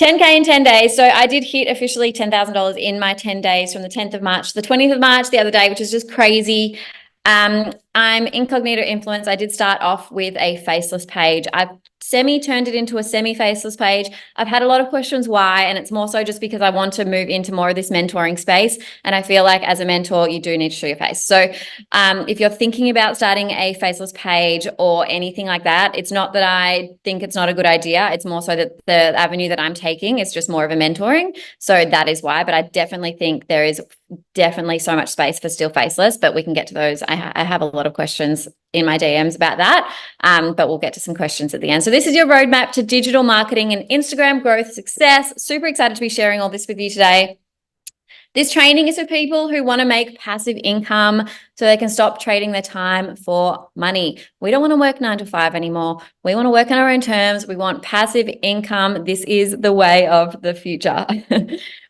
10K in 10 days. So I did hit officially $10,000 in my 10 days from the 10th of March to the 20th of March the other day, which is just crazy. I'm Incognito Influence. I did start off with a faceless page. I've turned it into a semi-faceless page. I've had a lot of questions why, and it's more so just because I want to move into more of this mentoring space. And I feel like as a mentor, you do need to show your face. So if you're thinking about starting a faceless page or anything like that, it's not that I think it's not a good idea. It's more so that the avenue that I'm taking is just more of a mentoring. So that is why, but I definitely think there is definitely so much space for still faceless, but we can get to those. I have a lot of questions in my DMs about that, but we'll get to some questions at the end. So this is your roadmap to digital marketing and Instagram growth success. Super excited to be sharing all this with you today. This training is for people who want to make passive income so they can stop trading their time for money. We don't want to work 9 to 5 anymore. We want to work on our own terms. We want passive income. This is the way of the future.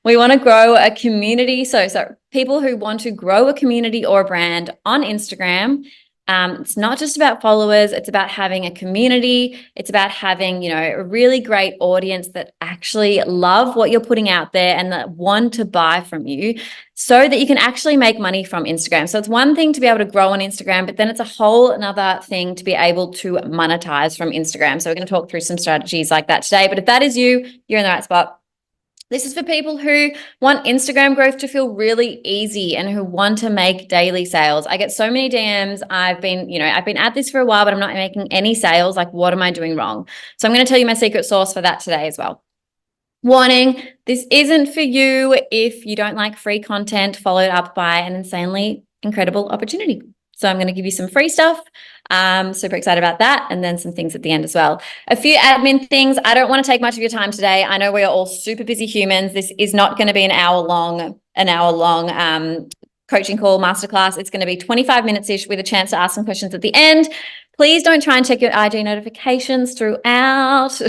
We want to grow a community. So people who want to grow a community or a brand on Instagram. It's not just about followers. It's about having a community. It's about having, a really great audience that actually love what you're putting out there and that want to buy from you so that you can actually make money from Instagram. So it's one thing to be able to grow on Instagram, but then it's a whole another thing to be able to monetize from Instagram. So we're going to talk through some strategies like that today. But if that is you, you're in the right spot. This is for people who want Instagram growth to feel really easy and who want to make daily sales. I get so many DMs. I've been at this for a while, but I'm not making any sales. Like, what am I doing wrong? So I'm going to tell you my secret sauce for that today as well. Warning, this isn't for you if you don't like free content followed up by an insanely incredible opportunity. So I'm going to give you some free stuff. Super excited about that. And then some things at the end as well. A few admin things. I don't want to take much of your time today. I know we are all super busy humans. This is not going to be an hour long coaching call masterclass. It's going to be 25 minutes-ish with a chance to ask some questions at the end. Please don't try and check your IG notifications throughout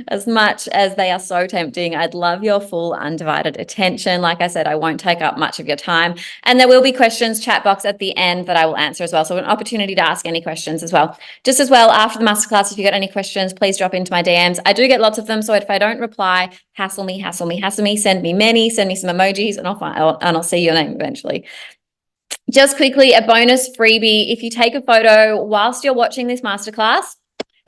as much as they are so tempting. I'd love your full undivided attention. Like I said, I won't take up much of your time. And there will be questions chat box at the end that I will answer as well. So an opportunity to ask any questions as well. Just as well, after the masterclass, if you got any questions, please drop into my DMs. I do get lots of them. So if I don't reply, hassle me, send me many, send me some emojis and I'll see your name eventually. Just quickly, a bonus freebie. If you take a photo whilst you're watching this masterclass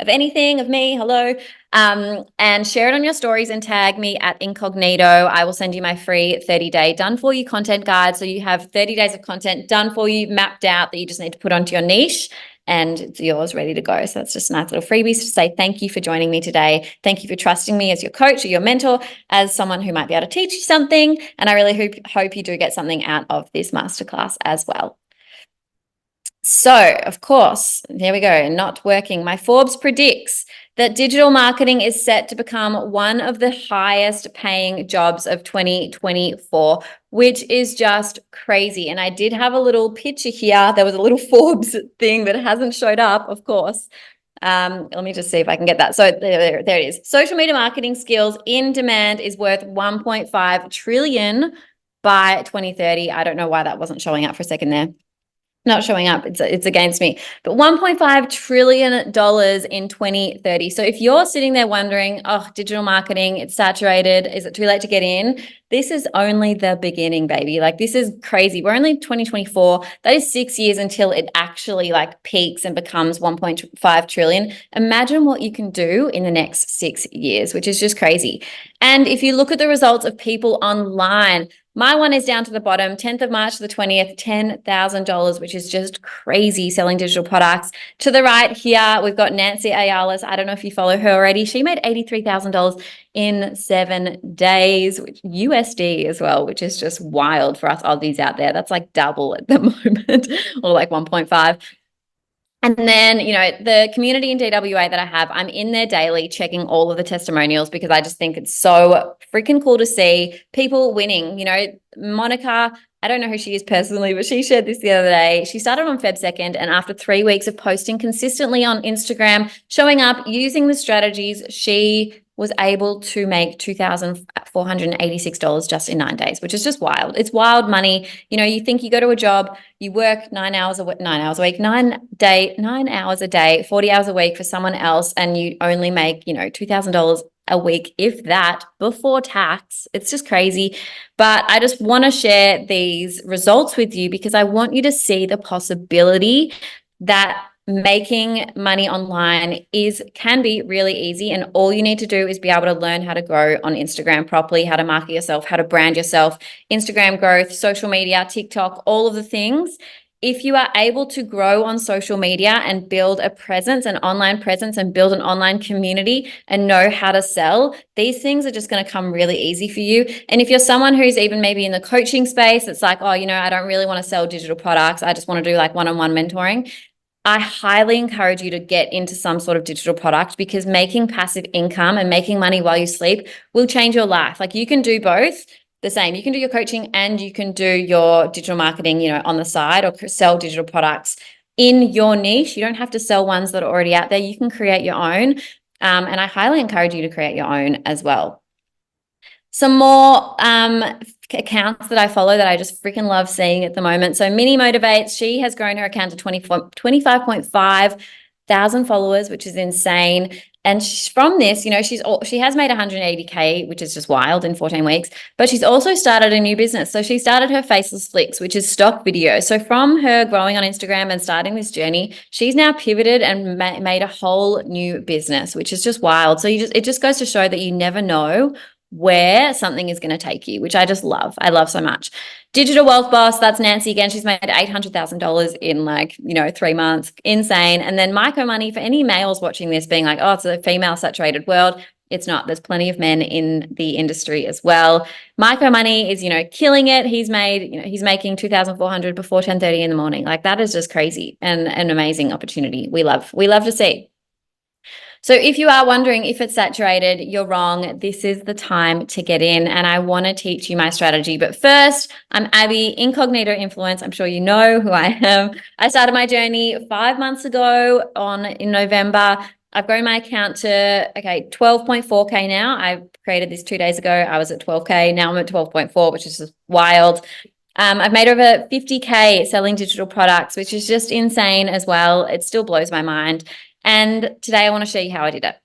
of anything, of me, hello, and share it on your stories and tag me at Incognito, I will send you my free 30-day done for you content guide. So you have 30 days of content done for you, mapped out that you just need to put onto your niche and it's yours ready to go. So that's just a nice little freebie to say thank you for joining me today. Thank you for trusting me as your coach or your mentor, as someone who might be able to teach you something. And I really hope you do get something out of this masterclass as well. So, of course, there we go, not working. My Forbes predicts that digital marketing is set to become one of the highest paying jobs of 2024, which is just crazy. And I did have a little picture here. There was a little Forbes thing that hasn't showed up, of course. Let me just see if I can get that. So there it is. Social media marketing skills in demand is worth 1.5 trillion by 2030. I don't know why that wasn't showing up for a second there. Not showing up, it's against me, but $1.5 trillion in 2030. So if you're sitting there wondering, oh, digital marketing, it's saturated, is it too late to get in? This is only the beginning, baby. Like, this is crazy. We're only 2024. That is 6 years until it actually peaks and becomes 1.5 trillion. Imagine what you can do in the next 6 years, which is just crazy. And if you look at the results of people online, my one is down to the bottom, 10th of March to the 20th, $10,000, which is just crazy, selling digital products. To the right here, we've got Nancy Ayala. I don't know if you follow her already. She made $83,000 in 7 days, which USD as well, which is just wild for us Aussies out there. That's like double at the moment, or like 1.5. And then, the community in DWA that I have, I'm in there daily checking all of the testimonials because I just think it's so freaking cool to see people winning. Monica, I don't know who she is personally, but she shared this the other day. She started on Feb 2nd, and after 3 weeks of posting consistently on Instagram, showing up, using the strategies, she was able to make $2,486 just in 9 days, which is just wild. It's wild money. You think you go to a job, you work 9 hours a week, 9 hours a week, 9 hours a day, 40 hours a week for someone else, and you only make, $2,000 a week, if that, before tax. It's just crazy. But I just want to share these results with you because I want you to see the possibility that making money online can be really easy, and all you need to do is be able to learn how to grow on Instagram properly, how to market yourself, how to brand yourself, Instagram growth, social media, TikTok, all of the things. If you are able to grow on social media and build a presence, an online presence, and build an online community and know how to sell, these things are just going to come really easy for you. And if you're someone who's even maybe in the coaching space, it's like, oh, I don't really want to sell digital products. I just want to do like one-on-one mentoring. I highly encourage you to get into some sort of digital product, because making passive income and making money while you sleep will change your life. Like, you can do both the same. You can do your coaching and you can do your digital marketing, on the side, or sell digital products in your niche. You don't have to sell ones that are already out there. You can create your own. And I highly encourage you to create your own as well. Some more accounts that I follow that I just freaking love seeing at the moment. So Mini Motivates, she has grown her account to 25.5 thousand followers, which is insane. And from this, she has made 180K, which is just wild, in 14 weeks, but she's also started a new business. So she started her Faceless Flicks, which is stock video. So from her growing on Instagram and starting this journey, she's now pivoted and made a whole new business, which is just wild. So it just goes to show that you never know where something is going to take you, which I just love. I love so much. Digital Wealth Boss, that's Nancy again. She's made $800,000 in 3 months. Insane. And then Myco Money, for any males watching this being like, oh, it's a female saturated world. It's not. There's plenty of men in the industry as well. Myco Money is, killing it. He's making 2,400 before 10:30 in the morning. Like, that is just crazy and an amazing opportunity. We love to see. So if you are wondering if it's saturated, you're wrong. This is the time to get in, and I want to teach you my strategy. But first, I'm Abby, Incognito Influence. I'm sure you know who I am. I started my journey 5 months ago in November. I've grown my account to 12.4K now. I created this 2 days ago. I was at 12K. Now I'm at 12.4, which is just wild. I've made over 50K selling digital products, which is just insane as well. It still blows my mind. And today I want to show you how I did it.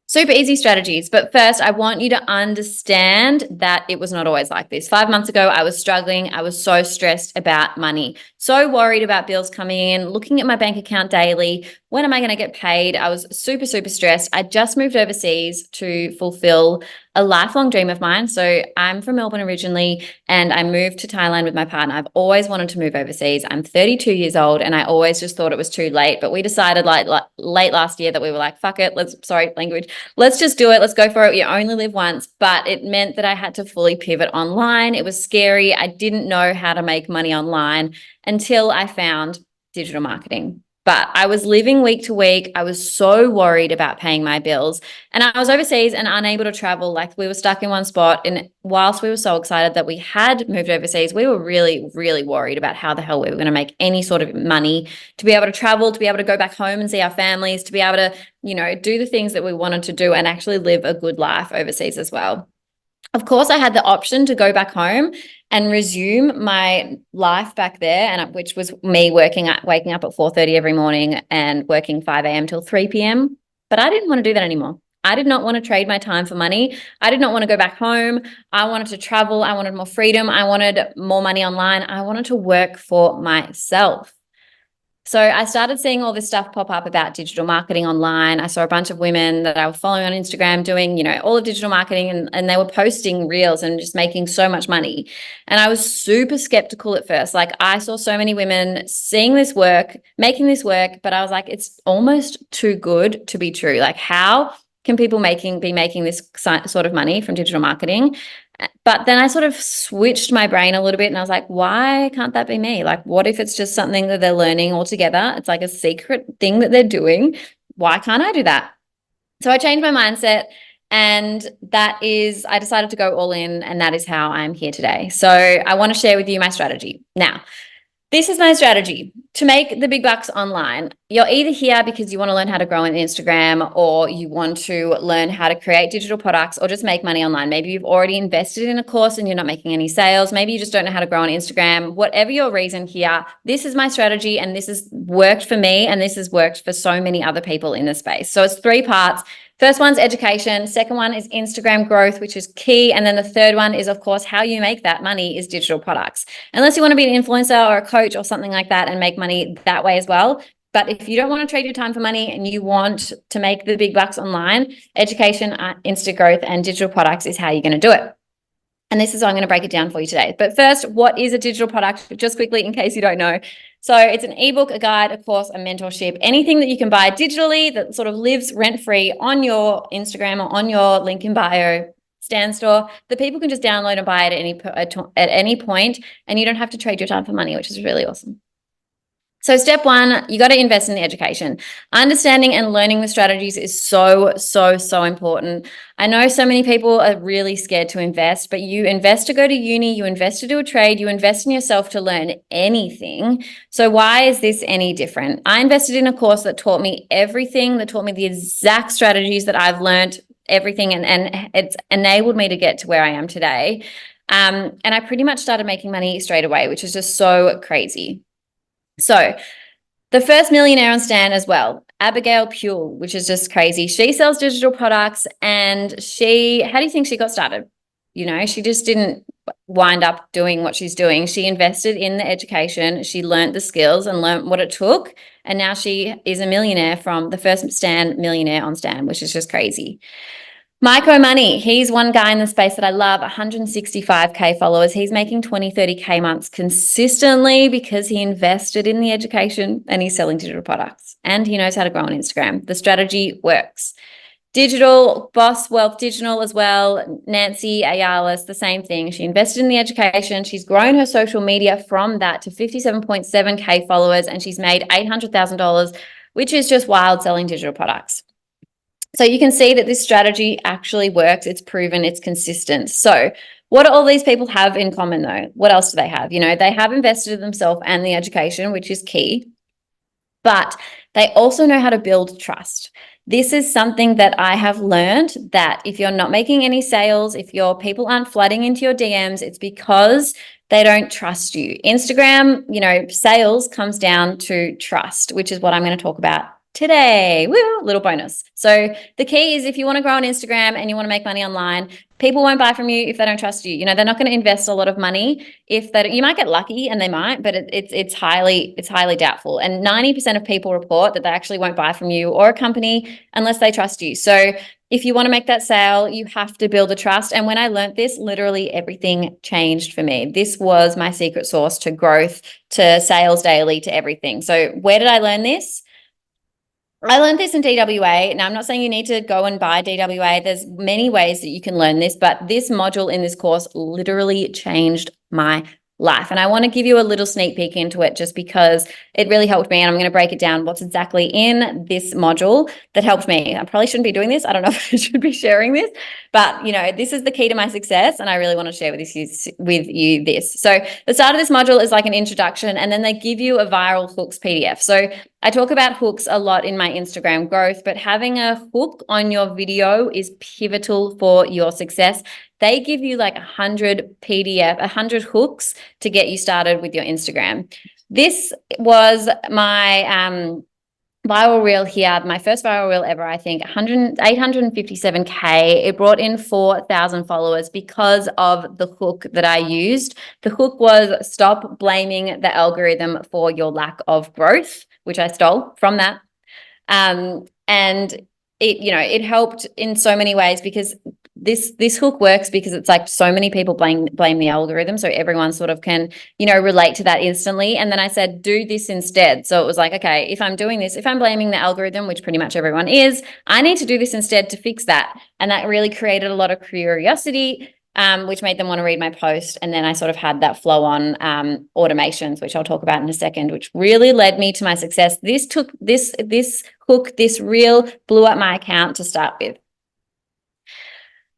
Super easy strategies. But first, I want you to understand that it was not always like this. 5 months ago, I was struggling. I was so stressed about money, so worried about bills coming in, looking at my bank account daily. When am I going to get paid? I was super, super stressed. I just moved overseas to fulfill a lifelong dream of mine. So I'm from Melbourne originally, and I moved to Thailand with my partner. I've always wanted to move overseas. I'm 32 years old, and I always just thought it was too late. But we decided like late last year that we were like, fuck it. Let's just do it. Let's go for it. You only live once. But it meant that I had to fully pivot online. It was scary. I didn't know how to make money online until I found digital marketing. But I was living week to week. I was so worried about paying my bills, and I was overseas and unable to travel. Like, we were stuck in one spot. And whilst we were so excited that we had moved overseas, we were really, really worried about how the hell we were going to make any sort of money to be able to travel, to be able to go back home and see our families, to be able to, do the things that we wanted to do and actually live a good life overseas as well. Of course, I had the option to go back home and resume my life back there, and which was me waking up at 4:30 every morning and working 5 a.m. till 3 p.m. But I didn't want to do that anymore. I did not want to trade my time for money. I did not want to go back home. I wanted to travel. I wanted more freedom. I wanted more money online. I wanted to work for myself. So I started seeing all this stuff pop up about digital marketing online. I saw a bunch of women that I was following on Instagram doing, all of digital marketing, and they were posting reels and just making so much money. And I was super skeptical at first. Like, I saw so many women seeing this work, making this work, but I was like, it's almost too good to be true. Like, how can people be making this sort of money from digital marketing? But then I sort of switched my brain a little bit, and I was like, why can't that be me? Like, what if it's just something that they're learning altogether? It's like a secret thing that they're doing. Why can't I do that? So I changed my mindset, and I decided to go all in, and that is how I'm here today. So I want to share with you my strategy. Now, this is my strategy to make the big bucks online. You're either here because you want to learn how to grow on Instagram, or you want to learn how to create digital products, or just make money online. Maybe you've already invested in a course and you're not making any sales. Maybe you just don't know how to grow on Instagram. Whatever your reason here, this is my strategy, and this has worked for me, and this has worked for so many other people in the space. So it's 3 parts. First one's education. Second one is Instagram growth, which is key. And then the third one is, of course, how you make that money is digital products. Unless you want to be an influencer or a coach or something like that and make money that way as well. But if you don't want to trade your time for money and you want to make the big bucks online, education, Insta growth, and digital products is how you're going to do it. And this is how I'm going to break it down for you today. But first, what is a digital product? Just quickly, in case you don't know. So it's an ebook, a guide, a course, a mentorship, anything that you can buy digitally that sort of lives rent-free on your Instagram or on your link in bio Stan Store that people can just download and buy at any point, and you don't have to trade your time for money, which is really awesome. So step one, you got to invest in the education. Understanding and learning the strategies is so, so, so important. I know so many people are really scared to invest, but you invest to go to uni, you invest to do a trade, you invest in yourself to learn anything. So why is this any different? I invested in a course that taught me everything, that taught me the exact strategies that I've learned, everything, and it's enabled me to get to where I am today. And I pretty much started making money straight away, which is just so crazy. So the first millionaire on Stan as well, Abigail Puhle, which is just crazy. She sells digital products, and how do you think she got started? You know, she just didn't wind up doing what she's doing. She invested in the education. She learned the skills and learned what it took. And now she is a millionaire from the first Stan millionaire on Stan, which is just crazy. Micro Money, he's one guy in the space that I love, 165K followers. He's making 20, 30K months consistently because he invested in the education and he's selling digital products and he knows how to grow on Instagram. The strategy works. Digital, Boss Wealth Digital as well. Nancy Ayala, the same thing. She invested in the education. She's grown her social media from that to 57.7K followers, and she's made $800,000, which is just wild selling digital products. So you can see that this strategy actually works. It's proven, it's consistent. So what do all these people have in common though? What else do they have? You know, they have invested in themselves and the education, which is key, but they also know how to build trust. This is something that I have learned, that if you're not making any sales, if your people aren't flooding into your DMs, it's because they don't trust you. Instagram, you know, sales comes down to trust, which is what I'm going to talk about today. Woo, little bonus. So the key is, if you want to grow on Instagram and you want to make money online, people won't buy from you if they don't trust you. You know, they're not going to invest a lot of money if that. You might get lucky and they might, but it's highly doubtful. And 90% of people report that they actually won't buy from you or a company unless they trust you. So if you want to make that sale, you have to build a trust. And when I learned this, literally everything changed for me. This was my secret sauce to growth, to sales daily, to everything. So where did I learn this? I learned this in DWA. Now, I'm not saying you need to go and buy DWA. There's many ways that you can learn this, but this module in this course literally changed my life. And I want to give you a little sneak peek into it just because it really helped me. And I'm going to break it down what's exactly in this module that helped me. I probably shouldn't be doing this. I don't know if I should be sharing this, but you know, this is the key to my success. And I really want to share with you this. So the start of this module is like an introduction, and then they give you a viral hooks PDF. So I talk about hooks a lot in my Instagram growth, but having a hook on your video is pivotal for your success. They give you like 100 hooks to get you started with your Instagram. This was my viral reel here, my first viral reel ever, I think, 857K. It brought in 4,000 followers because of the hook that I used. The hook was stop blaming the algorithm for your lack of growth, which I stole from that. And it, you know, it helped in so many ways because this hook works because it's like so many people blame the algorithm. So everyone sort of can, you know, relate to that instantly. And then I said, do this instead. So it was like, okay, if I'm doing this, if I'm blaming the algorithm, which pretty much everyone is, I need to do this instead to fix that. And that really created a lot of curiosity, which made them want to read my post. And then I sort of had that flow on automations, which I'll talk about in a second, which really led me to my success. This hook, this reel blew up my account to start with.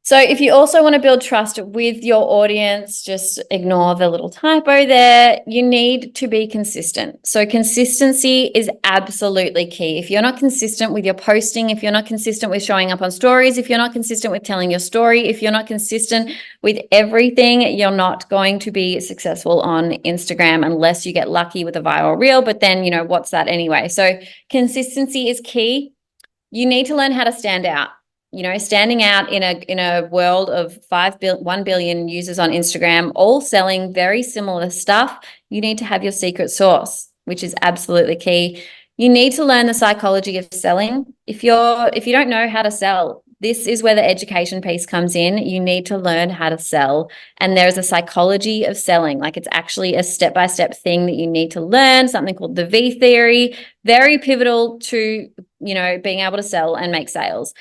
So if you also want to build trust with your audience, just ignore the little typo there. You need to be consistent. So consistency is absolutely key. If you're not consistent with your posting, if you're not consistent with showing up on stories, if you're not consistent with telling your story, if you're not consistent with everything, you're not going to be successful on Instagram unless you get lucky with a viral reel. But then, you know, what's that anyway? So consistency is key. You need to learn how to stand out. standing out in a world of 1 billion users on Instagram, all selling very similar stuff, you need to have your secret sauce, which is absolutely key. You need to learn the psychology of selling. If you don't know how to sell, this is where the education piece comes in. You need to learn how to sell. And there's a psychology of selling. Like, it's actually a step-by-step thing that you need to learn, something called the V theory, very pivotal to, being able to sell and make sales.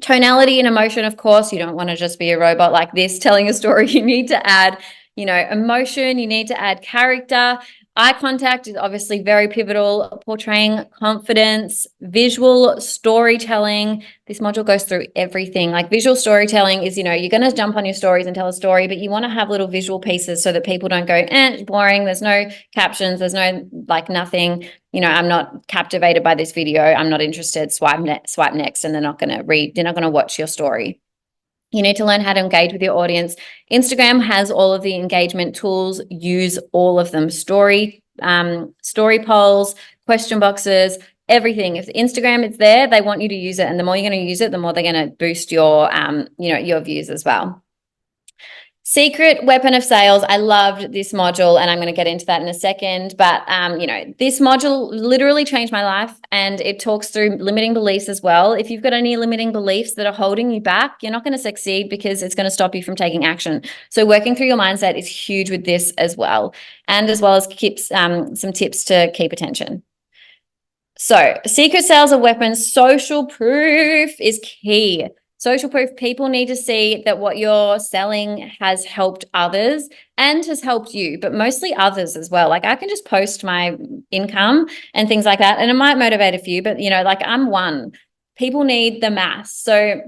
Tonality and emotion, of course, you don't want to just be a robot like this telling a story. You need to add, emotion, you need to add character. Eye contact is obviously very pivotal, portraying confidence, visual storytelling. This module goes through everything. Like, visual storytelling is, you're going to jump on your stories and tell a story, but you want to have little visual pieces so that people don't go, boring. There's no captions. There's no, nothing. I'm not captivated by this video. I'm not interested. Swipe next. And they're not going to watch your story. You need to learn how to engage with your audience. Instagram has all of the engagement tools. Use all of them. Story polls, question boxes, everything. If Instagram is there, they want you to use it. And the more you're going to use it, the more they're going to boost your, your views as well. Secret weapon of sales. I loved this module, and I'm going to get into that in a second. But, this module literally changed my life, and it talks through limiting beliefs as well. If you've got any limiting beliefs that are holding you back, you're not going to succeed because it's going to stop you from taking action. So working through your mindset is huge with this as well. And as well as some tips to keep attention. So secret sales of weapons, social proof is key. Social proof, people need to see that what you're selling has helped others and has helped you, but mostly others as well. Like, I can just post my income and things like that, and it might motivate a few, but I'm one. People need the mass. So,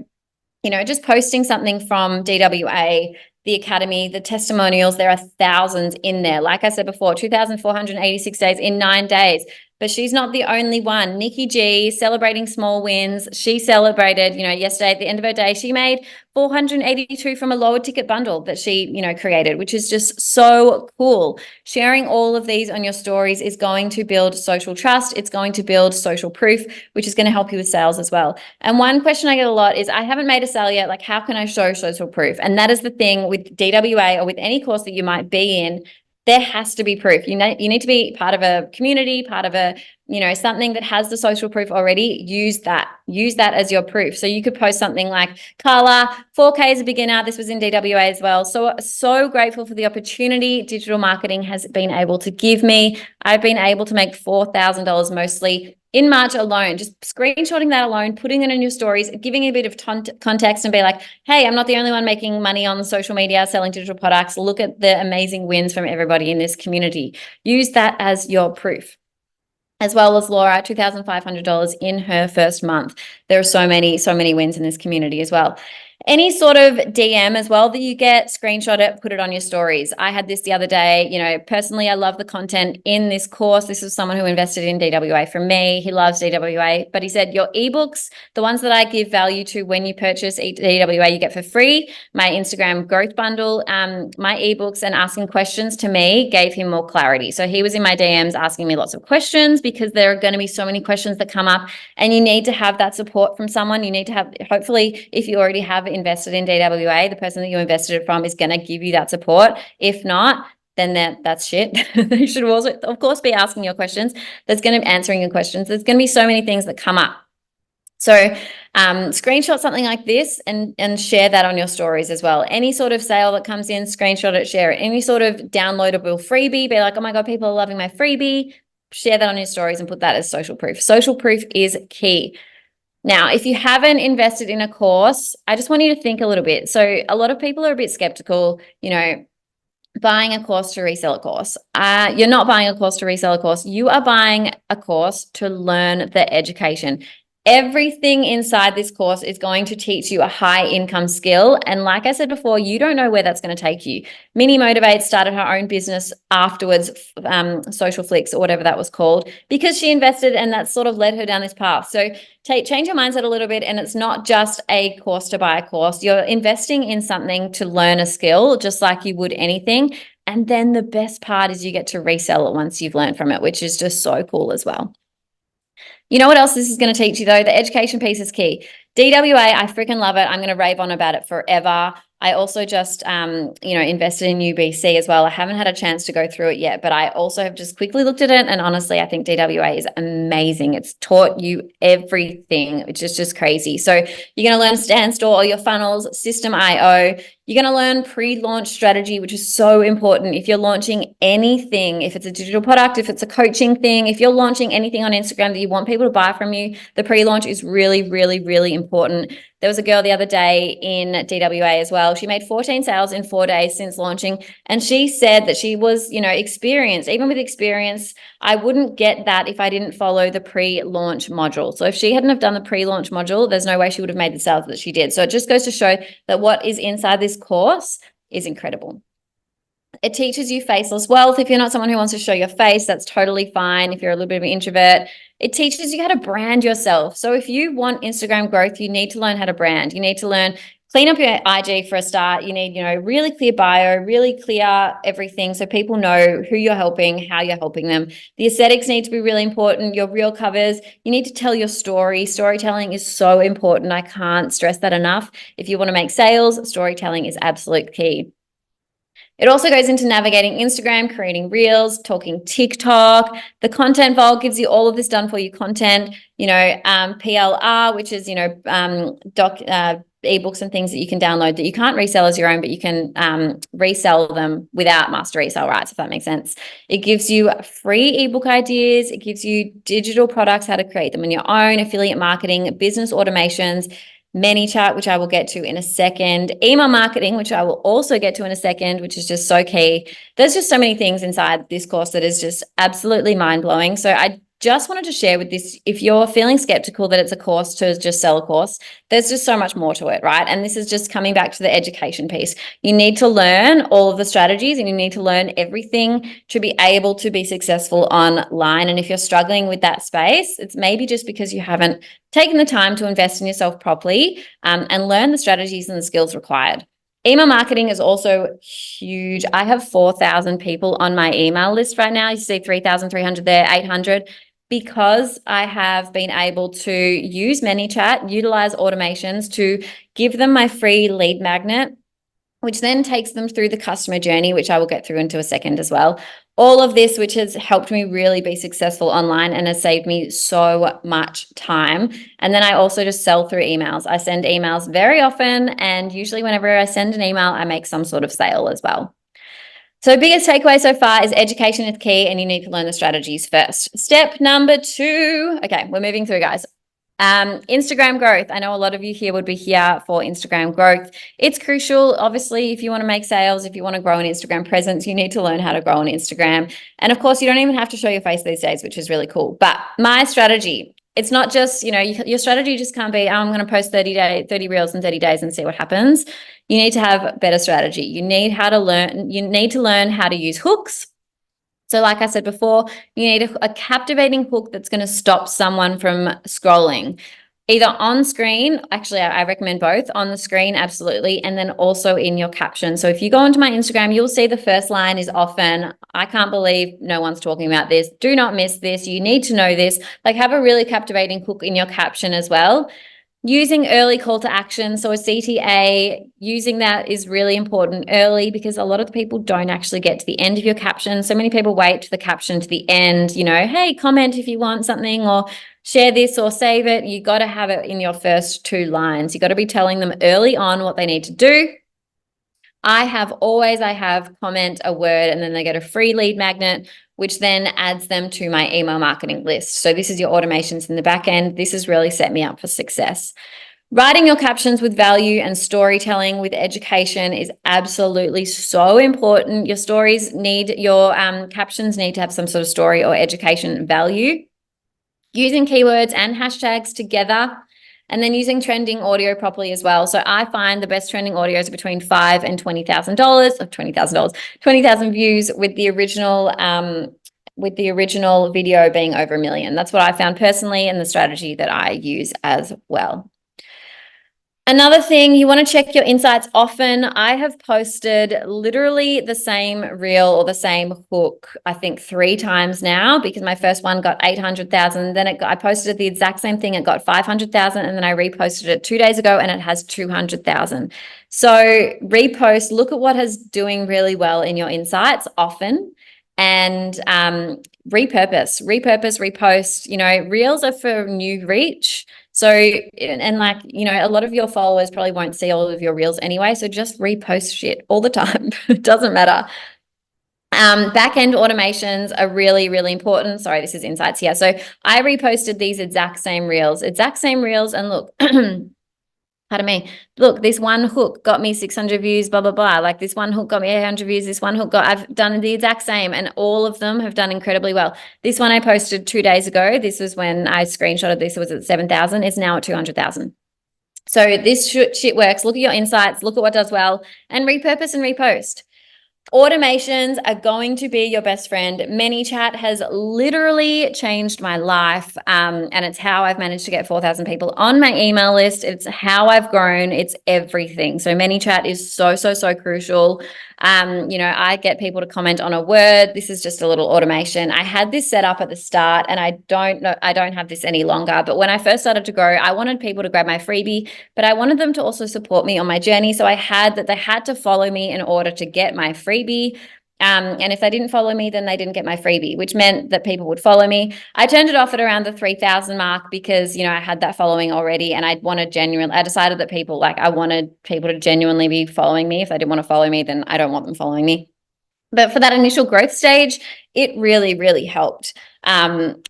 just posting something from DWA, the Academy, the testimonials, there are thousands in there. Like I said before, 2,486 days in 9 days. But she's not the only one. Nikki G, celebrating small wins. She celebrated, yesterday at the end of her day, she made 482 from a lower ticket bundle that she, created, which is just so cool. Sharing all of these on your stories is going to build social trust. It's going to build social proof, which is going to help you with sales as well. And one question I get a lot is, I haven't made a sale yet. Like, how can I show social proof? And that is the thing with DWA or with any course that you might be in. There has to be proof. You need to be part of a community, part of a, something that has the social proof already. Use that as your proof. So you could post something like, Carla, 4K as a beginner. This was in DWA as well. So grateful for the opportunity digital marketing has been able to give me. I've been able to make $4,000 mostly in March alone. Just screenshotting that alone, putting it in your stories, giving a bit of context, and be like, hey, I'm not the only one making money on social media selling digital products. Look at the amazing wins from everybody in this community. Use that as your proof. As well as Laura, $2,500 in her first month. There are so many wins in this community as well. Any sort of DM as well that you get, screenshot it, put it on your stories. I had this the other day. Personally, I love the content in this course. This is someone who invested in DWA from me. He loves DWA, but he said, your ebooks, the ones that I give value to when you purchase DWA, you get for free. My Instagram growth bundle, my ebooks and asking questions to me gave him more clarity. So he was in my DMs asking me lots of questions, because there are going to be so many questions that come up, and you need to have that support from someone. You need to have, hopefully, if you already have invested in DWA, the person that you invested it from is going to give you that support. If not, then that's shit. They should also, of course, be asking your questions. There's going to be answering your questions. There's going to be so many things that come up. So screenshot something like this and share that on your stories as well. Any sort of sale that comes in, screenshot it, share it. Any sort of downloadable freebie, be like, oh my God, people are loving my freebie. Share that on your stories and put that as social proof. Social proof is key. Now, if you haven't invested in a course, I just want you to think a little bit. So a lot of people are a bit skeptical, buying a course to resell a course. You're not buying a course to resell a course. You are buying a course to learn the education. Everything inside this course is going to teach you a high income skill. And like I said before, you don't know where that's going to take you. Minnie Motivate started her own business afterwards, Social Flicks or whatever that was called, because she invested, and that sort of led her down this path. So change your mindset a little bit. And it's not just a course to buy a course. You're investing in something to learn a skill, just like you would anything. And then the best part is you get to resell it once you've learned from it, which is just so cool as well. You know what else this is going to teach you though? The education piece is key. DWA, I freaking love it. I'm going to rave on about it forever. I also just, invested in UBC as well. I haven't had a chance to go through it yet, but I also have just quickly looked at it. And honestly, I think DWA is amazing. It's taught you everything, which is just crazy. So you're going to learn Stand Store, all your funnels, System IO. You're going to learn pre-launch strategy, which is so important. If you're launching anything, if it's a digital product, if it's a coaching thing, if you're launching anything on Instagram that you want people to buy from you, the pre-launch is really, really, really important. There was a girl the other day in DWA as well. She made 14 sales in 4 days since launching. And she said that she was, experienced. Even with experience, I wouldn't get that if I didn't follow the pre-launch module. So if she hadn't have done the pre-launch module, there's no way she would have made the sales that she did. So it just goes to show that what is inside this course is incredible. It teaches you faceless wealth. If you're not someone who wants to show your face, that's totally fine. If you're a little bit of an introvert, it teaches you how to brand yourself. So if you want Instagram growth, you need to learn how to brand. You need to learn, clean up your IG for a start. You need, really clear bio, really clear everything so people know who you're helping, how you're helping them. The aesthetics need to be really important. Your reel covers, you need to tell your story. Storytelling is so important. I can't stress that enough. If you want to make sales, storytelling is absolute key. It also goes into navigating Instagram, creating reels, talking TikTok. The content vault gives you all of this done for you content, PLR, which is, ebooks and things that you can download that you can't resell as your own, but you can resell them without master resale rights, if that makes sense. It gives you free ebook ideas. It gives you digital products, how to create them on your own, affiliate marketing, business automations, ManyChat, which I will get to in a second, email marketing, which I will also get to in a second, which is just so key. There's just so many things inside this course that is just absolutely mind-blowing. So I just wanted to share with this, if you're feeling skeptical that it's a course to just sell a course, there's just so much more to it, right? And this is just coming back to the education piece. You need to learn all of the strategies and you need to learn everything to be able to be successful online. And if you're struggling with that space, it's maybe just because you haven't taken the time to invest in yourself properly and learn the strategies and the skills required. Email marketing is also huge. I have 4,000 people on my email list right now. You see 3,300 there, 800. Because I have been able to use ManyChat, utilize automations to give them my free lead magnet, which then takes them through the customer journey, which I will get through into a second as well. All of this, which has helped me really be successful online and has saved me so much time. And then I also just sell through emails. I send emails very often, and usually whenever I send an email, I make some sort of sale as well. So biggest takeaway so far is education is key and you need to learn the strategies first. Step number 2. Okay, we're moving through, guys. Instagram growth. I know a lot of you here would be here for Instagram growth. It's crucial. Obviously, if you want to make sales, if you want to grow an Instagram presence, you need to learn how to grow on Instagram. And of course, you don't even have to show your face these days, which is really cool. But my strategy, it's not just, your strategy just can't be, I'm going to post 30 reels in 30 days and see what happens. You need to have better strategy. You need to learn how to use hooks. So like I said before, you need a captivating hook that's going to stop someone from scrolling. Either on screen, actually I recommend both, on the screen, absolutely, and then also in your caption. So if you go onto my Instagram, you'll see the first line is often, I can't believe no one's talking about this. Do not miss this. You need to know this. Like, have a really captivating hook in your caption as well. Using early call to action, so a CTA, using that is really important early because a lot of the people don't actually get to the end of your caption. So many people wait to the caption to the end, hey, comment if you want something or share this or save it. You got to have it in your first 2 lines. You got to be telling them early on what they need to do. I have comment a word and then they get a free lead magnet, which then adds them to my email marketing list. So this is your automations in the back end. This has really set me up for success. Writing your captions with value and storytelling with education is absolutely so important. Your stories your captions need to have some sort of story or education value. Using keywords and hashtags together. And then using trending audio properly as well. So I find the best trending audios are between $5,000 and $20,000, 20,000 views with the original video being over 1 million. That's what I found personally and the strategy that I use as well. Another thing, you want to check your insights often. I have posted literally the same reel or the same hook, I think 3 times now, because my first one got 800,000. Then I posted the exact same thing. It got 500,000. And then I reposted it 2 days ago and it has 200,000. So repost, look at what is doing really well in your insights often, and repurpose, repost. Reels are for new reach. So, and like, a lot of your followers probably won't see all of your reels anyway. So just repost shit all the time. It doesn't matter. Back-end automations are really, really important. Sorry, this is insights here. So I reposted these exact same reels. And look, pardon me. Look, this one hook got me 600 views, blah, blah, blah. Like this one hook got me 800 views. I've done the exact same, and all of them have done incredibly well. This one I posted 2 days ago. This was when I screenshotted this. It was at 7,000. It's now at 200,000. So this shit works. Look at your insights, look at what does well, and repurpose and repost. Automations are going to be your best friend. ManyChat has literally changed my life, and it's how I've managed to get 4,000 people on my email list. It's how I've grown. It's everything. So ManyChat is so, so, so crucial. I get people to comment on a word. This is just a little automation. I had this set up at the start, and I don't have this any longer. But when I first started to grow, I wanted people to grab my freebie, but I wanted them to also support me on my journey. So they had to follow me in order to get my freebie. And if they didn't follow me, then they didn't get my freebie, which meant that people would follow me. I turned it off at around the 3,000 mark because, I had that following already, and I decided that I wanted people to genuinely be following me. If they didn't want to follow me, then I don't want them following me. But for that initial growth stage, it really, really helped. Then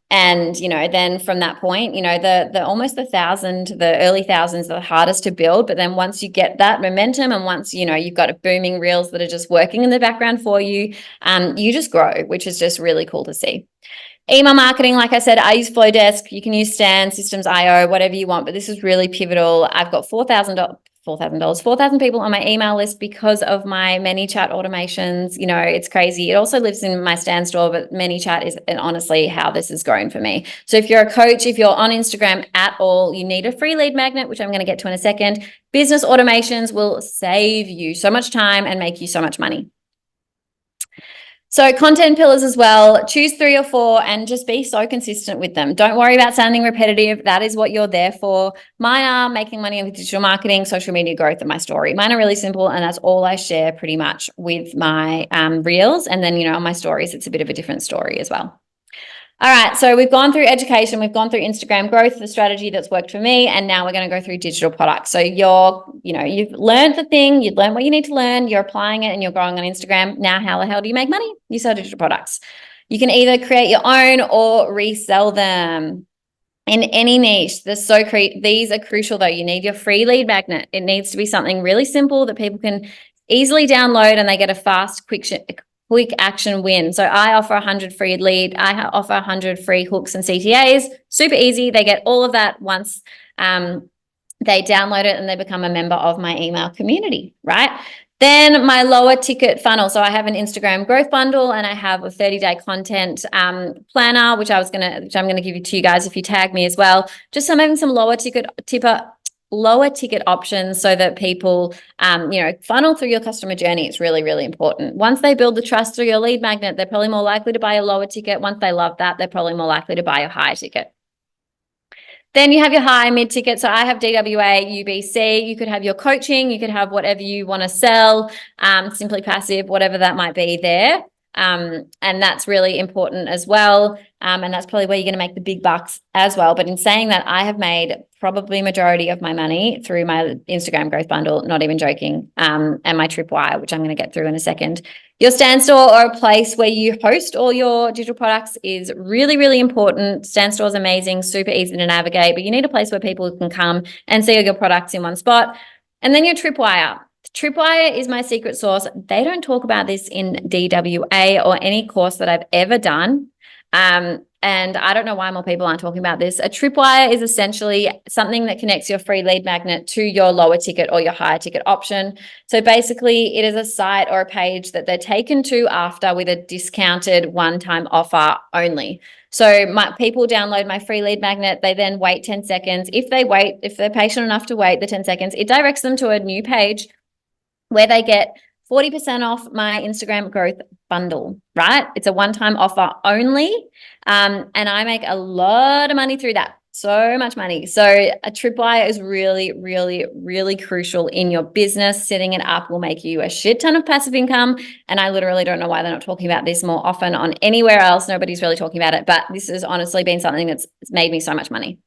from that point, the almost 1,000, the early thousands are the hardest to build. But then once you get that momentum, and once, you've got a booming reels that are just working in the background for you, you just grow, which is just really cool to see. Email marketing, like I said, I use Flowdesk. You can use Stan, Systems.io, whatever you want, but this is really pivotal. I've got 4,000 people on my email list because of my ManyChat automations. It's crazy. It also lives in my Stan store, but ManyChat is honestly how this has grown for me. So if you're a coach, if you're on Instagram at all, you need a free lead magnet, which I'm going to get to in a second. Business automations will save you so much time and make you so much money. So content pillars as well, choose 3 or 4 and just be so consistent with them. Don't worry about sounding repetitive. That is what you're there for. Mine are making money with digital marketing, social media growth, and my story. Mine are really simple, and that's all I share pretty much with my reels. And then, on my stories, it's a bit of a different story as well. All right, so we've gone through education, we've gone through Instagram growth, the strategy that's worked for me, and now we're going to go through digital products. So you've learned the thing, you've learned what you need to learn, you're applying it, and you're growing on Instagram. Now, how the hell do you make money? You sell digital products. You can either create your own or resell them in any niche. These are crucial though. You need your free lead magnet. It needs to be something really simple that people can easily download, and they get a fast, quick action win. So I offer 100 free lead. I offer 100 free hooks and CTAs. Super easy. They get all of that once they download it and they become a member of my email community, right? Then my lower ticket funnel. So I have an Instagram growth bundle, and I have a 30-day content planner, which I'm going to give you to you guys if you tag me as well. Just having some lower ticket options so that people, funnel through your customer journey. It's really, really important. Once they build the trust through your lead magnet, they're probably more likely to buy a lower ticket. Once they love that, they're probably more likely to buy a higher ticket. Then you have your high, mid ticket. So I have DWA, UBC. You could have your coaching. You could have whatever you want to sell, Simply Passive, whatever that might be there. And that's really important as well. And that's probably where you're going to make the big bucks as well. But in saying that, I have made probably majority of my money through my Instagram growth bundle, not even joking, and my Tripwire, which I'm going to get through in a second. Your Stan Store, or a place where you host all your digital products, is really, really important. Stan Store is amazing, super easy to navigate, but you need a place where people can come and see all your products in one spot. And then your Tripwire. Tripwire is my secret sauce. They don't talk about this in DWA or any course that I've ever done. and I don't know why more people aren't talking about this. A tripwire is essentially something that connects your free lead magnet to your lower ticket or your higher ticket option. So basically, it is a site or a page that they're taken to after with a discounted one-time offer only. So people download my free lead magnet. They then wait 10 seconds. If they're patient enough to wait the 10 seconds, it directs them to a new page where they get 40% off my Instagram growth bundle, right? It's a one-time offer only. And I make a lot of money through that. So much money. So a tripwire is really, really, really crucial in your business. Setting it up will make you a shit ton of passive income. And I literally don't know why they're not talking about this more often on anywhere else. Nobody's really talking about it, but this has honestly been something that's made me so much money.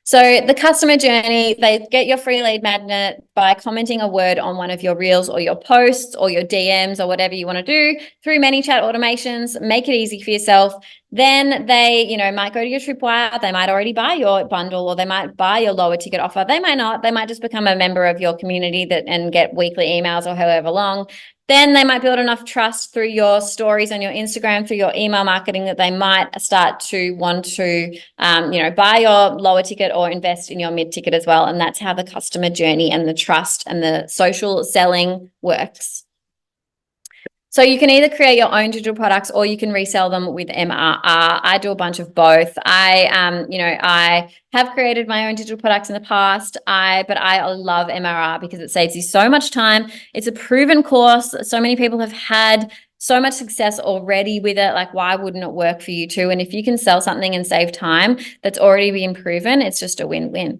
So the customer journey, they get your free lead magnet by commenting a word on one of your reels or your posts or your DMs or whatever you want to do through ManyChat automations. Make it easy for yourself. Then they, might go to your tripwire. They might already buy your bundle, or they might buy your lower ticket offer. They might not. They might just become a member of your community and get weekly emails or however long. Then they might build enough trust through your stories on your Instagram, through your email marketing, that they might start to want to, buy your lower ticket or invest in your mid ticket as well. And that's how the customer journey and the trust and the social selling works. So you can either create your own digital products or you can resell them with MRR. I do a bunch of both. I have created my own digital products in the past, but I love MRR because it saves you so much time. It's a proven course. So many people have had so much success already with it. Like, why wouldn't it work for you too? And if you can sell something and save time that's already been proven, it's just a win-win.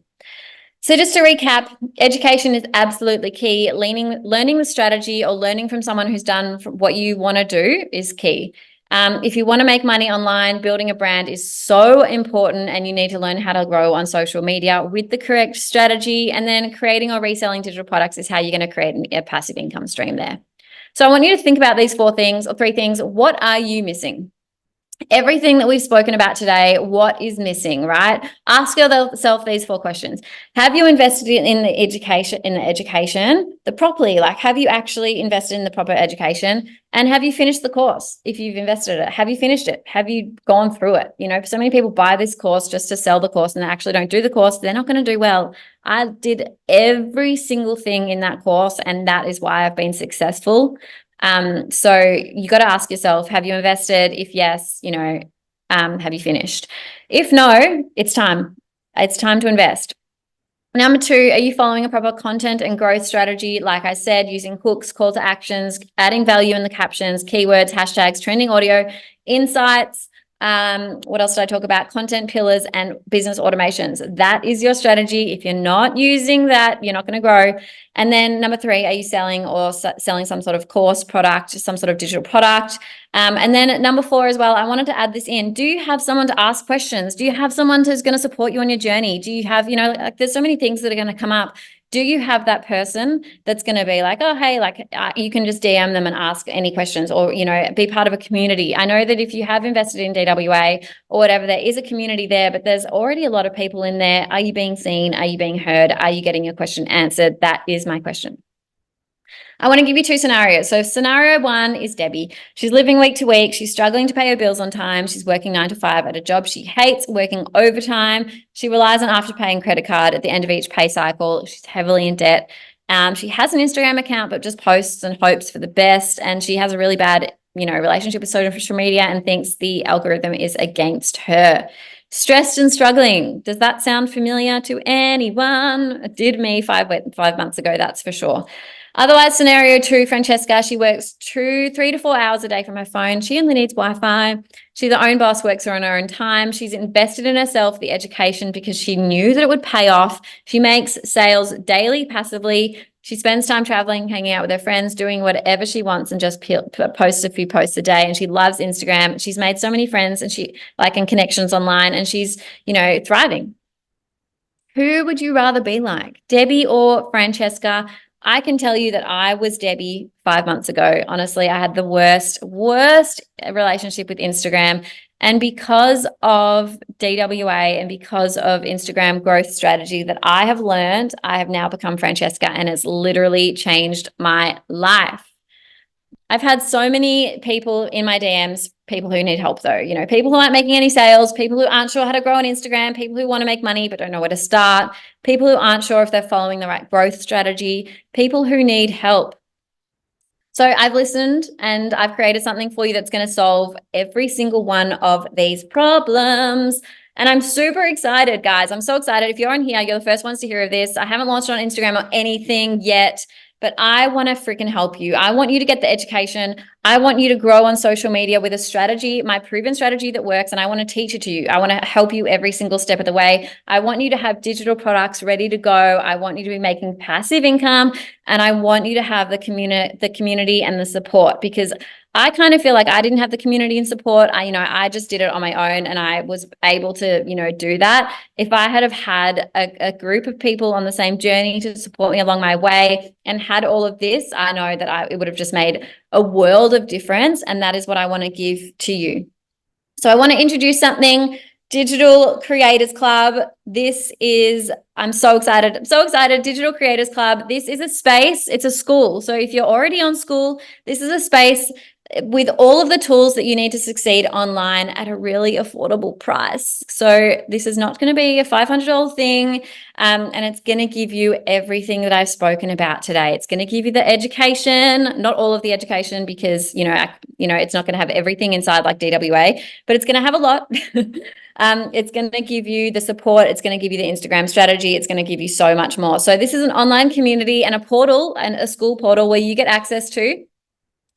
So just to recap, education is absolutely key. Learning the strategy or learning from someone who's done what you want to do is key. If you want to make money online, building a brand is so important, and you need to learn how to grow on social media with the correct strategy. And then creating or reselling digital products is how you're going to create a passive income stream there. So I want you to think about these 4 things or 3 things. What are you missing? Everything that we've spoken about today, what is missing, right? Ask yourself these 4 questions. Have you invested in the education properly? Like, have you actually invested in the proper education? And have you finished the course? If you've invested it, have you finished it? Have you gone through it? So many people buy this course just to sell the course and they actually don't do the course. They're not going to do well. I did every single thing in that course, and that is why I've been successful. So you got to ask yourself, have you invested? If yes, have you finished? If no, it's time. It's time to invest. Number 2, are you following a proper content and growth strategy? Like I said, using hooks, call to actions, adding value in the captions, keywords, hashtags, trending audio, insights. What else did I talk about? Content pillars and business automations. That is your strategy. If you're not using that, you're not going to grow. And then number 3, are you selling some sort of course, product, some sort of digital product? And then at number 4 as well, I wanted to add this in. Do you have someone to ask questions? Do you have someone who's going to support you on your journey? Do you have, there's so many things that are going to come up. Do you have that person that's going to be like, oh, hey, you can just DM them and ask any questions, or, be part of a community. I know that if you have invested in DWA or whatever, there is a community there, but there's already a lot of people in there. Are you being seen? Are you being heard? Are you getting your question answered? That is my question. I want to give you 2 scenarios. So scenario 1 is Debbie. She's living week to week. She's struggling to pay her bills on time. She's working 9 to 5 at a job she hates, working overtime. She relies on Afterpay and credit card at the end of each pay cycle. She's heavily in debt. She has an Instagram account, but just posts and hopes for the best. And she has a really bad, relationship with social media and thinks the algorithm is against her. Stressed and struggling. Does that sound familiar to anyone? It did me 5 months ago, that's for sure. Otherwise, scenario 2, Francesca, she works 3 to 4 hours a day from her phone. She only needs Wi-Fi. She's her own boss, works her on her own time. She's invested in herself, the education, because she knew that it would pay off. She makes sales daily, passively. She spends time traveling, hanging out with her friends, doing whatever she wants, and just posts a few posts a day. And she loves Instagram. She's made so many friends and connections online, and she's, thriving. Who would you rather be like, Debbie or Francesca? I can tell you that I was Debbie 5 months ago. Honestly, I had the worst relationship with Instagram. And because of DWA and because of Instagram growth strategy that I have learned, I have now become Francesca, and it's literally changed my life. I've had so many people in my DMs, people who need help though, you know, people who aren't making any sales, people who aren't sure how to grow on Instagram, people who want to make money but don't know where to start, people who aren't sure if they're following the right growth strategy, people who need help. So I've listened and I've created something for you that's going to solve every single one of these problems. And I'm super excited, guys. I'm so excited. If you're on here, you're the first ones to hear of this. I haven't launched on Instagram or anything yet, but I want to freaking help you. I want you to get the education. I want you to grow on social media with a strategy, my proven strategy that works, and I want to teach it to you. I want to help you every single step of the way. I want you to have digital products ready to go. I want you to be making passive income, and I want you to have the community and the support, because I kind of feel like I didn't have the community and support. I just did it on my own, and I was able to, do that. If I had have had a group of people on the same journey to support me along my way and had all of this, I know that it would have just made a world of difference. And that is what I want to give to you. So I want to introduce something, Digital Creators Club. I'm so excited. I'm so excited. Digital Creators Club. This is a space. It's a school. So if you're already on school, this is a space with all of the tools that you need to succeed online at a really affordable price. So this is not going to be a $500 thing. And it's going to give you everything that I've spoken about today. It's going to give you the education, not all of the education, because, it's not going to have everything inside like DWA, but it's going to have a lot. It's going to give you the support. It's going to give you the Instagram strategy. It's going to give you so much more. So this is an online community and a portal, and a school portal where you get access to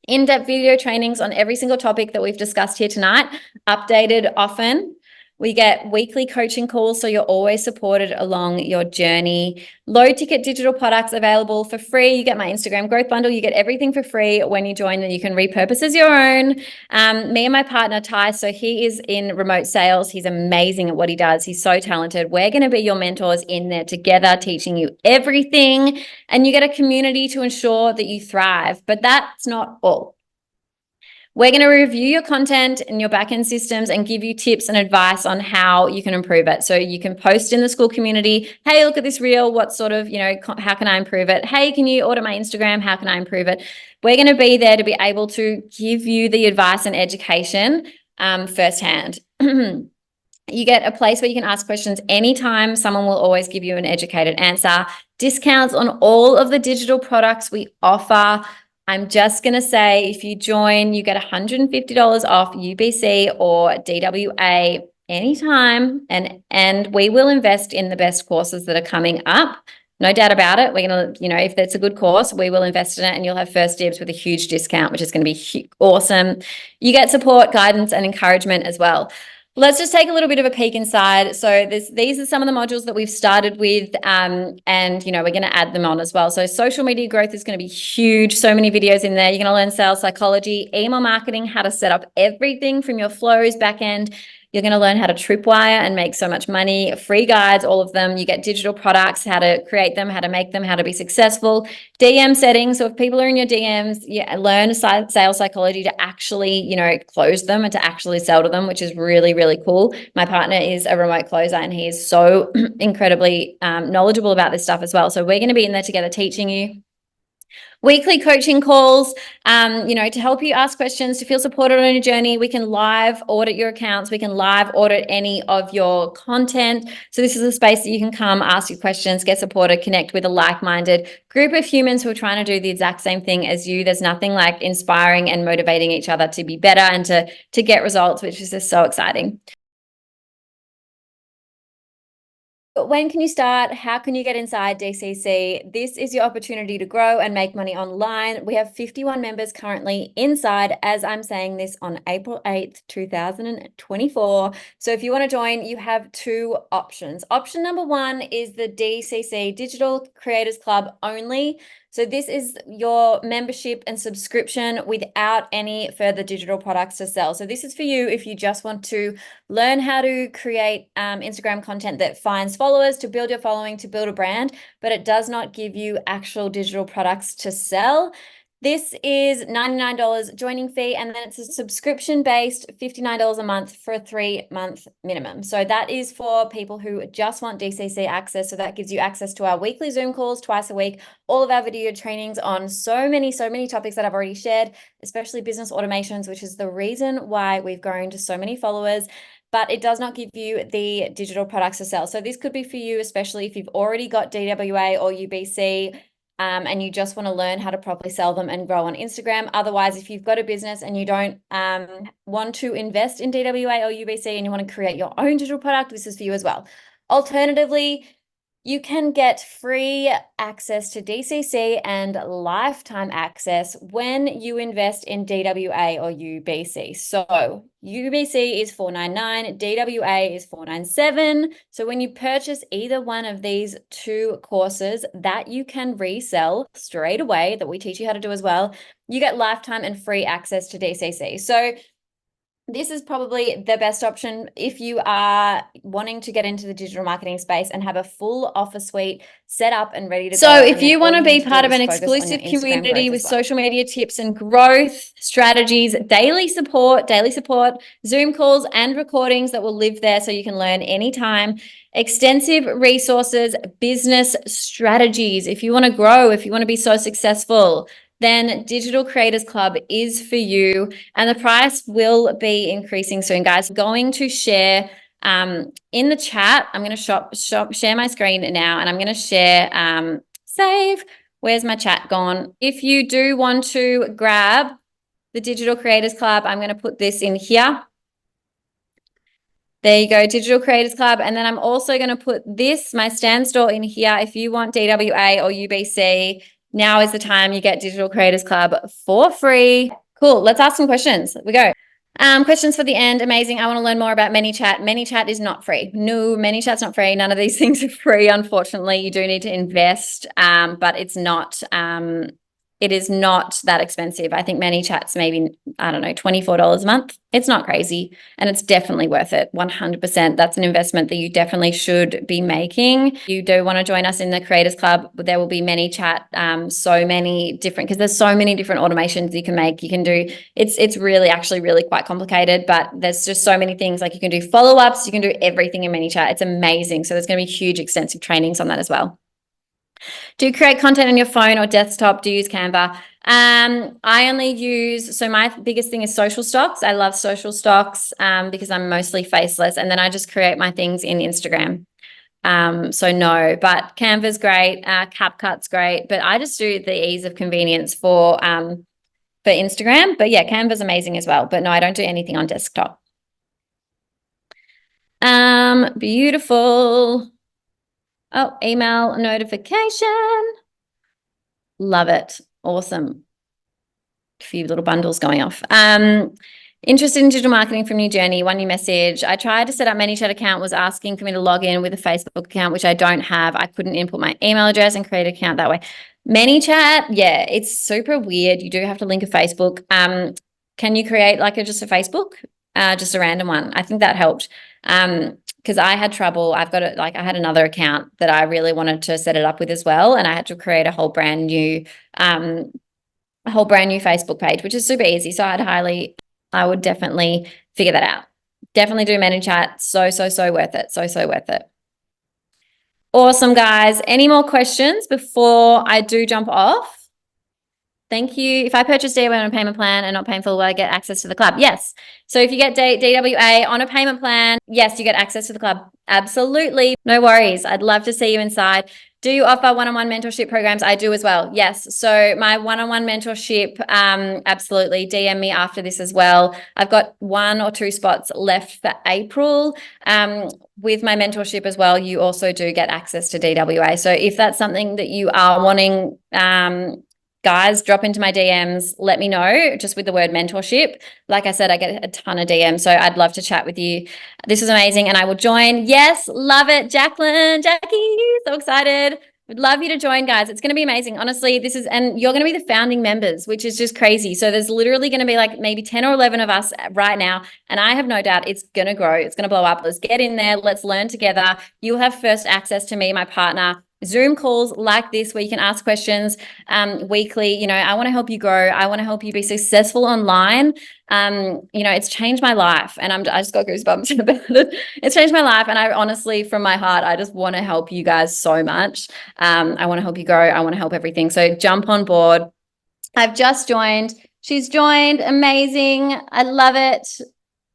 in-depth video trainings on every single topic that we've discussed here tonight, updated often. We get weekly coaching calls, so you're always supported along your journey. Low ticket digital products available for free. You get my Instagram growth bundle. You get everything for free when you join, and you can repurpose as your own. Me and my partner, Ty, so he is in remote sales. He's amazing at what he does. He's so talented. We're going to be your mentors in there together, teaching you everything. And you get a community to ensure that you thrive. But that's not all. We're going to review your content and your backend systems and give you tips and advice on how you can improve it. So you can post in the school community, hey, look at this reel. What sort of, how can I improve it? Hey, can you audit my Instagram? How can I improve it? We're going to be there to be able to give you the advice and education firsthand. You get a place where you can ask questions anytime. Someone will always give you an educated answer. Discounts on all of the digital products we offer. I'm just going to say, if you join, you get $150 off UBC or DWA anytime, and we will invest in the best courses that are coming up. No doubt about it. We're going to, if it's a good course, we will invest in it, and you'll have first dibs with a huge discount, which is going to be awesome. You get support, guidance, and encouragement as well. Let's just take a little bit of a peek inside. So these are some of the modules that we've started with, and we're going to add them on as well. So social media growth is going to be huge. So many videos in there. You're going to learn sales psychology, email marketing, how to set up everything from your flows back end. You're going to learn how to tripwire and make so much money, free guides, all of them. You get digital products, how to create them, how to make them, how to be successful. DM settings. So if people are in your DMs, learn sales psychology to actually, close them and to actually sell to them, which is really, really cool. My partner is a remote closer, and he is so incredibly knowledgeable about this stuff as well. So we're going to be in there together teaching you. Weekly coaching calls, to help you ask questions, to feel supported on your journey. We can live audit your accounts. We can live audit any of your content. So this is a space that you can come, ask your questions, get supported, connect with a like-minded group of humans who are trying to do the exact same thing as you. There's nothing like inspiring and motivating each other to be better and to get results, which is just so exciting. When can you start? How can you get inside DCC? This is your opportunity to grow and make money online. We have 51 members currently inside as I'm saying this on April 8th, 2024. So if you want to join, you have two options. Option number one is the DCC, Digital Creators Club only. So this is your membership and subscription without any further digital products to sell. So this is for you if you just want to learn how to create Instagram content that finds followers, to build your following, to build a brand, but it does not give you actual digital products to sell. This is $99 joining fee, and then it's a subscription-based $59 a month for a 3-month minimum. So that is for people who just want DCC access. So that gives you access to our weekly Zoom calls twice a week, all of our video trainings on so many topics that I've already shared, especially business automations, which is the reason why we've grown to so many followers. But it does not give you the digital products to sell. So this could be for you, especially if you've already got DWA or UBC, and you just want to learn how to properly sell them and grow on Instagram. Otherwise, if you've got a business and you don't want to invest in DWA or UBC and you want to create your own digital product, this is for you as well. Alternatively, you can get free access to DCC and lifetime access when you invest in DWA or UBC. So UBC is $499, DWA is $497. So when you purchase either one of these 2 courses that you can resell straight away, that we teach you how to do as well, you get lifetime and free access to DCC. So this is probably the best option if you are wanting to get into the digital marketing space and have a full offer suite set up and ready to go. So if you want to be part of an exclusive community with social media tips and growth strategies, daily support, Zoom calls and recordings that will live there so you can learn anytime, extensive resources, business strategies. If you want to grow, if you want to be so successful, then Digital Creators Club is for you, and the price will be increasing soon, guys. I'm going to share in the chat. I'm going to share my screen now, and I'm going to share save. Where's my chat gone? If you do want to grab the Digital Creators Club, I'm going to put this in here. There you go, Digital Creators Club. And then I'm also going to put this, my Stan Store, in here. If you want DWA or UBC, now is the time. You get Digital Creators Club for free. Cool. Let's ask some questions. We go. Questions for the end. Amazing. I want to learn more about ManyChat. ManyChat is not free. No, ManyChat's not free. None of these things are free, unfortunately. You do need to invest, but it is not that expensive. I think ManyChat's maybe, I don't know, $24 a month. It's not crazy, and it's definitely worth it. 100%. That's an investment that you definitely should be making. You do want to join us in the Creators Club. There will be ManyChat, so many different, because there's so many different automations you can make. You can do, it's really actually really quite complicated, but there's just so many things. Like you can do follow-ups, you can do everything in ManyChat. It's amazing. So there's going to be huge extensive trainings on that as well. Do you create content on your phone or desktop? Do you use Canva? I only use, so my biggest thing is social stocks. I love social stocks because I'm mostly faceless, and then I just create my things in Instagram. So no, but Canva's great, CapCut's great, but I just do the ease of convenience for Instagram. But yeah, Canva's amazing as well. But no, I don't do anything on desktop. Beautiful. Oh, email notification. Love it. Awesome. A few little bundles going off. Interested in digital marketing from New Journey, one new message. I tried to set up ManyChat account, was asking for me to log in with a Facebook account, which I don't have. I couldn't input my email address and create an account that way. ManyChat, yeah, it's super weird. You do have to link a Facebook. Can you create like just a Facebook? Just a random one. I think that helped. Because I had trouble. I had another account that I really wanted to set it up with as well, and I had to create a whole brand new Facebook page, which is super easy. So I would definitely figure that out. Definitely do ManyChat. So worth it. So worth it. Awesome, guys. Any more questions before I do jump off? Thank you. If I purchase DWA on a payment plan and not paying full, will I get access to the club? Yes. So if you get DWA on a payment plan, yes, you get access to the club. Absolutely. No worries. I'd love to see you inside. Do you offer one-on-one mentorship programs? I do as well. Yes. So my one-on-one mentorship, absolutely. DM me after this as well. I've got 1 or 2 spots left for April. With my mentorship as well, you also do get access to DWA. So if that's something that you are wanting, guys, drop into my DMs, let me know, just with the word mentorship. Like I said, I get a ton of DMs, so I'd love to chat with you. This is amazing, and I will join. Yes, love it, Jackie, so excited. Would love you to join, guys. It's going to be amazing. Honestly, and you're going to be the founding members, which is just crazy. So there's literally going to be like maybe 10 or 11 of us right now. And I have no doubt it's going to grow. It's going to blow up. Let's get in there. Let's learn together. You'll have first access to me, my partner, Zoom calls like this where you can ask questions weekly. You know, I want to help you grow. I want to help you be successful online. You know, it's changed my life, and I just got goosebumps about it. It's changed my life, and I honestly, from my heart, I just want to help you guys so much. I want to help you grow. I want to help everything. So jump on board. I've just joined. She's joined. Amazing. I love it.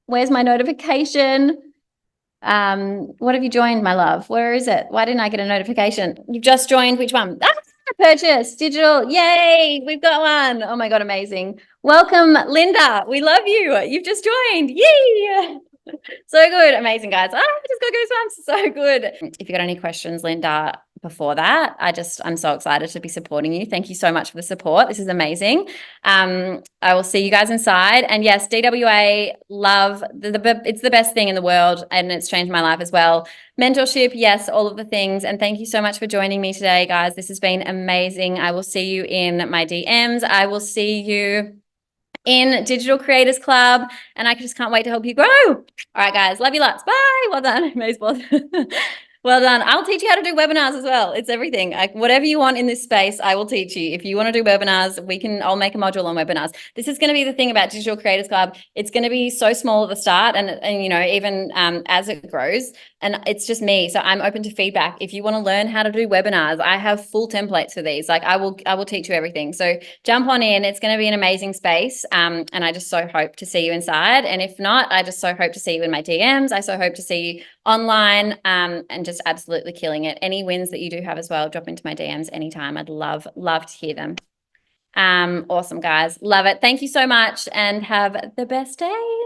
Where's my notification? What have you joined, my love? Where is it? Why didn't I get a notification? You've just joined. Which one? Purchase digital. Yay, we've got one. Oh my God, amazing. Welcome, Linda. We love you. You've just joined. Yay. So good. Amazing, guys. I just got goosebumps. So good. If you got any questions, Linda, before that, I'm so excited to be supporting you. Thank you so much for the support. This is amazing. I will see you guys inside. And yes, DWA, love, it's the best thing in the world, and it's changed my life as well. Mentorship, yes, all of the things. And thank you so much for joining me today, guys. This has been amazing. I will see you in my DMs. I will see you in Digital Creators Club, and I just can't wait to help you grow. All right, guys, love you lots. Bye. Well done. Well done. I'll teach you how to do webinars as well. It's everything. Like, whatever you want in this space, I will teach you. If you want to do webinars, I'll make a module on webinars. This is going to be the thing about Digital Creators Club. It's going to be so small at the start, and you know, even as it grows, and it's just me. So I'm open to feedback. If you want to learn how to do webinars, I have full templates for these. Like, I will teach you everything. So jump on in. It's going to be an amazing space. And I just so hope to see you inside. And if not, I just so hope to see you in my DMs. I so hope to see you online, and just absolutely killing it. Any wins that you do have as well, drop into my DMs anytime. I'd love to hear them. Awesome, guys. Love it. Thank you so much, and have the best day.